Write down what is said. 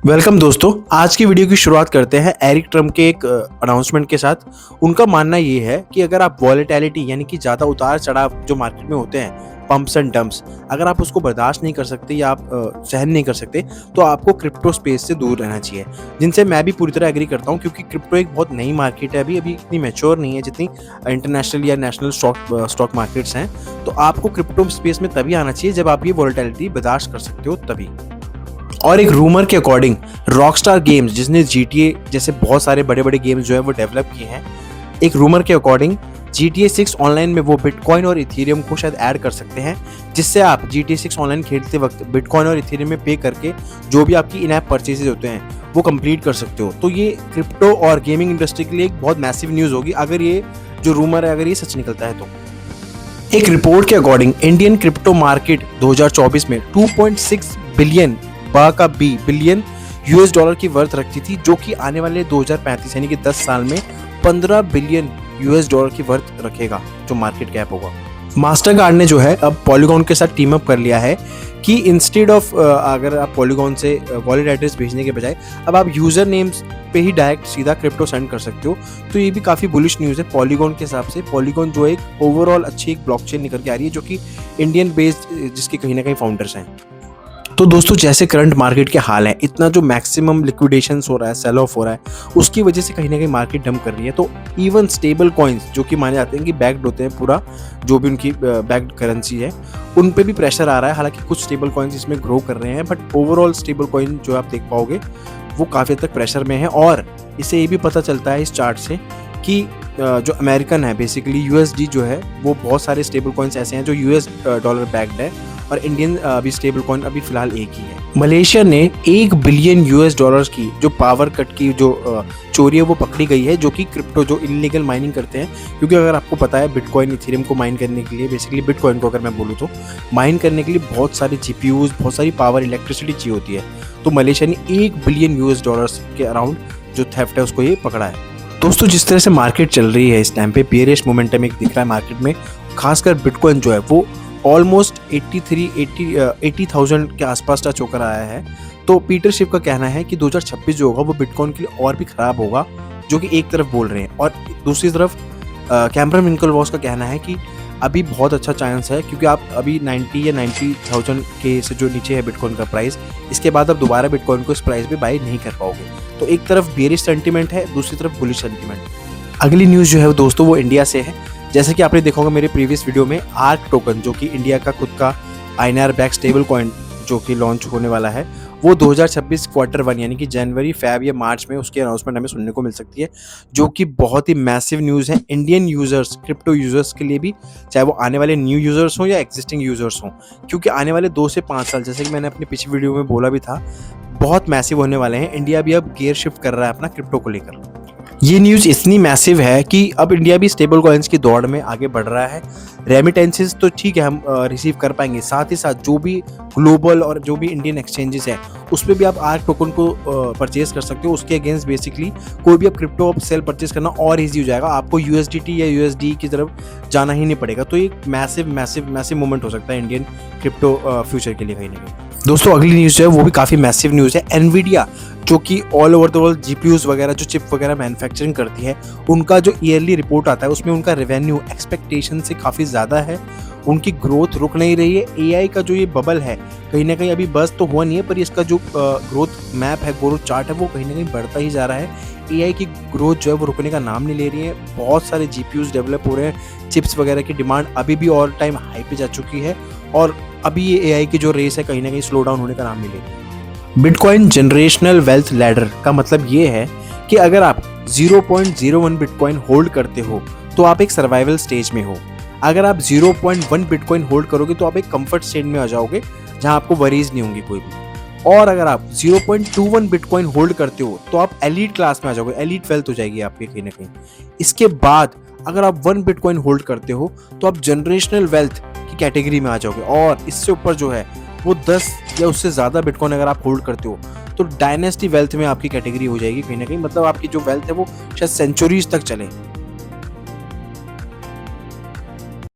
Welcome दोस्तों। आज की वीडियो की शुरुआत करते हैं एरिक ट्रम्प के एक अनाउंसमेंट के साथ। उनका मानना ये है कि अगर आप वॉलेटिलिटी यानी कि ज़्यादा उतार चढ़ाव जो मार्केट में होते हैं, पंप्स एंड डंप्स, अगर आप उसको बर्दाश्त नहीं कर सकते या आप सहन नहीं कर सकते तो आपको क्रिप्टो स्पेस से दूर रहना चाहिए, जिनसे मैं भी पूरी तरह एग्री करता हूँ। क्योंकि क्रिप्टो एक बहुत नई मार्केट है, अभी इतनी मैच्योर नहीं है जितनी इंटरनेशनल या नेशनल स्टॉक मार्केट्स हैं। तो आपको क्रिप्टो स्पेस में तभी आना चाहिए जब आप ये वॉलेटिलिटी बर्दाश्त कर सकते हो तभी। और एक रूमर के अकॉर्डिंग रॉकस्टार गेम्स, जिसने GTA जैसे बहुत सारे बड़े बड़े गेम्स जो है वो डेवलप किए हैं, एक रूमर के अकॉर्डिंग GTA 6 ऑनलाइन में वो बिटकॉइन और इथेरियम को शायद ऐड कर सकते हैं, जिससे आप GTA 6 ऑनलाइन खेलते वक्त बिटकॉइन और इथेरियम में पे करके जो भी आपकी इन ऐप परचेजेज होते हैं वो कंप्लीट कर सकते हो। तो ये क्रिप्टो और गेमिंग इंडस्ट्री के लिए एक बहुत मैसिव न्यूज़ होगी अगर ये जो रूमर है अगर ये सच निकलता है तो। एक रिपोर्ट के अकॉर्डिंग इंडियन क्रिप्टो मार्केट 2024 में 2.6 बिलियन यूएस डॉलर की वर्थ रखती थी, जो कि आने वाले 2035 यानी कि 10 साल में 15 बिलियन यूएस डॉलर की वर्थ रखेगा जो मार्केट कैप होगा। मास्टरकार्ड ने जो है अब पॉलीगॉन के साथ टीम अप कर लिया है कि इंस्टेड ऑफ अगर आप पॉलीगॉन से वॉलेट एड्रेस भेजने के बजाय अब आप यूजर नेम्स पे ही डायरेक्ट सीधा क्रिप्टो सेंड कर सकते हो। तो ये भी काफ़ी बुलिश न्यूज़ है पॉलीगॉन के हिसाब से। पॉलीगॉन जो एक ओवरऑल अच्छी एक ब्लॉकचेन निकल के आ रही है जो कि इंडियन बेस्ड, जिसके कहीं ना कहीं फाउंडर्स हैं। तो दोस्तों, जैसे करंट मार्केट के हाल है, इतना जो मैक्सिमम लिक्विडेशन हो रहा है, सेल ऑफ हो रहा है, उसकी वजह से कहीं ना कहीं मार्केट डंप कर रही है। तो इवन स्टेबल कॉइन्स जो कि माने जाते हैं कि बैक्ड होते हैं, पूरा जो भी उनकी बैक्ड करेंसी है, उन पे भी प्रेशर आ रहा है। हालांकि कुछ स्टेबल कॉइन्स इसमें ग्रो कर रहे हैं, बट ओवरऑल स्टेबल कॉइन जो आप देख पाओगे वो काफ़ी हद तक प्रेशर में है। और इससे ये भी पता चलता है इस चार्ट से कि जो अमेरिकन है, बेसिकली USD जो है, वो बहुत सारे स्टेबल कॉइन्स ऐसे हैं जो US डॉलर बैक्ड है, और इंडियन अभी स्टेबल कॉइन अभी फिलहाल एक ही है। मलेशिया ने 1 बिलियन US डॉलर्स की जो पावर कट की जो चोरी है वो पकड़ी गई है, जो कि क्रिप्टो जो इलीगल माइनिंग करते हैं। क्योंकि अगर आपको पता है बिटकॉइन इथेरियम को माइन करने के लिए, बेसिकली बिटकॉइन को अगर मैं बोलूँ तो माइन करने के लिए बहुत सारी GPUs, बहुत सारी पावर, इलेक्ट्रिसिटी चाहिए होती है। तो मलेशिया ने 1 बिलियन US डॉलर्स के अराउंड जो थेफ्ट है उसको ये पकड़ा है। दोस्तों, जिस तरह से मार्केट चल रही है इस टाइम पे, बेयरिश मोमेंटम एक दिख रहा है मार्केट में। खासकर बिटकॉइन जो है वो ऑलमोस्ट 80,000 के आसपास टच होकर आया है। तो पीटर शिव का कहना है कि 2026 जो होगा वो बिटकॉइन के लिए और भी खराब होगा, जो कि एक तरफ बोल रहे हैं। और दूसरी तरफ कैमरन विंकलवॉस का कहना है कि अभी बहुत अच्छा चांस है, क्योंकि आप अभी 90 या 90,000 के से जो नीचे है बिटकॉइन का प्राइस, इसके बाद आप दोबारा बिटकॉइन को इस प्राइस पे बाई नहीं कर पाओगे। तो एक तरफ बेयरिश सेंटीमेंट है, दूसरी तरफ बुलिश सेंटीमेंट। अगली न्यूज़ जो है दोस्तों वो इंडिया से है। जैसे कि आपने देखा होगा मेरे प्रीवियस वीडियो में, आर्क टोकन जो कि इंडिया का खुद का INR बैक स्टेबल कॉइन जो कि लॉन्च होने वाला है, वो 2026 क्वार्टर 1 यानी कि जनवरी, फेब या मार्च में उसकी अनाउंसमेंट हमें सुनने को मिल सकती है, जो कि बहुत ही मैसिव न्यूज़ है इंडियन यूजर्स, क्रिप्टो यूजर्स के लिए भी, चाहे वो आने वाले न्यू यूजर्स हों या एग्जिस्टिंग यूजर्स हों। क्योंकि आने वाले 2 से 5 साल, जैसे कि मैंने अपनी पिछली वीडियो में बोला भी था, बहुत मैसिव होने वाले हैं। इंडिया भी अब गियर शिफ्ट कर रहा है अपना क्रिप्टो को लेकर। ये न्यूज़ इतनी मैसिव है कि अब इंडिया भी स्टेबल कॉइन्स की दौड़ में आगे बढ़ रहा है। रेमिटेंसेस तो ठीक है, हम रिसीव कर पाएंगे, साथ ही साथ जो भी ग्लोबल और जो भी इंडियन एक्सचेंजेस हैं उस पर भी आप आर्क टोकन को परचेज कर सकते हो। उसके अगेंस्ट बेसिकली कोई भी आप क्रिप्टो सेल परचेज करना और ईजी हो जाएगा, आपको USDT या USD की तरफ जाना ही नहीं पड़ेगा। तो एक मैसिव मोमेंट हो सकता है इंडियन क्रिप्टो फ्यूचर के लिए कहीं ना कहीं। दोस्तों, अगली न्यूज़ जो है वो भी काफ़ी मैसिव न्यूज़ है। एनवीडिया जो कि all over the world GPUs वगैरह जो चिप वगैरह मैन्युफैक्चरिंग करती है, उनका जो ईयरली रिपोर्ट आता है उसमें उनका रेवेन्यू एक्सपेक्टेशन से काफ़ी ज़्यादा है। उनकी ग्रोथ रुक नहीं रही है। AI का जो ये बबल है कहीं ना कहीं अभी बस तो हुआ नहीं है, पर इसका जो ग्रोथ मैप है, ग्रोथ चार्ट है, वो कहीं ना कहीं बढ़ता ही जा रहा है। AI की ग्रोथ जो है वो रुकने का नाम नहीं ले रही है। बहुत सारे GPUs डेवलप हो रहे हैं, चिप्स वगैरह की डिमांड अभी भी ऑल टाइम हाई पे जा चुकी है, और अभी ये AI की जो रेस है कहीं ना कहीं स्लो डाउन होने का नाम नहीं ले रही। बिटकॉइन जनरेशनल वेल्थ लैडर का मतलब ये है कि अगर आप 0.01 बिटकॉइन होल्ड करते हो तो आप एक सर्वाइवल स्टेज में हो। अगर आप 0.1 बिटकॉइन होल्ड करोगे तो आप एक कंफर्ट स्टेट में आ जाओगे जहां आपको वरीज नहीं होंगी कोई भी। और अगर आप 0.21 बिटकॉइन होल्ड करते हो तो आप एलीट क्लास में आ जाओगे, एलीट वेल्थ हो जाएगी आपकी कहीं ना कहीं। इसके बाद अगर आप 1 बिटकॉइन होल्ड करते हो तो आप जनरेशनल वेल्थ की कैटेगरी में आ जाओगे, और इससे ऊपर जो है वो 10 या उससे ज़्यादा बिटकॉइन अगर आप होल्ड करते हो तो डायनेस्टी वेल्थ में आपकी कैटेगरी हो जाएगी कहीं ना कहीं। मतलब आपकी जो वेल्थ है वो शायद सेंचुरीज तक चले।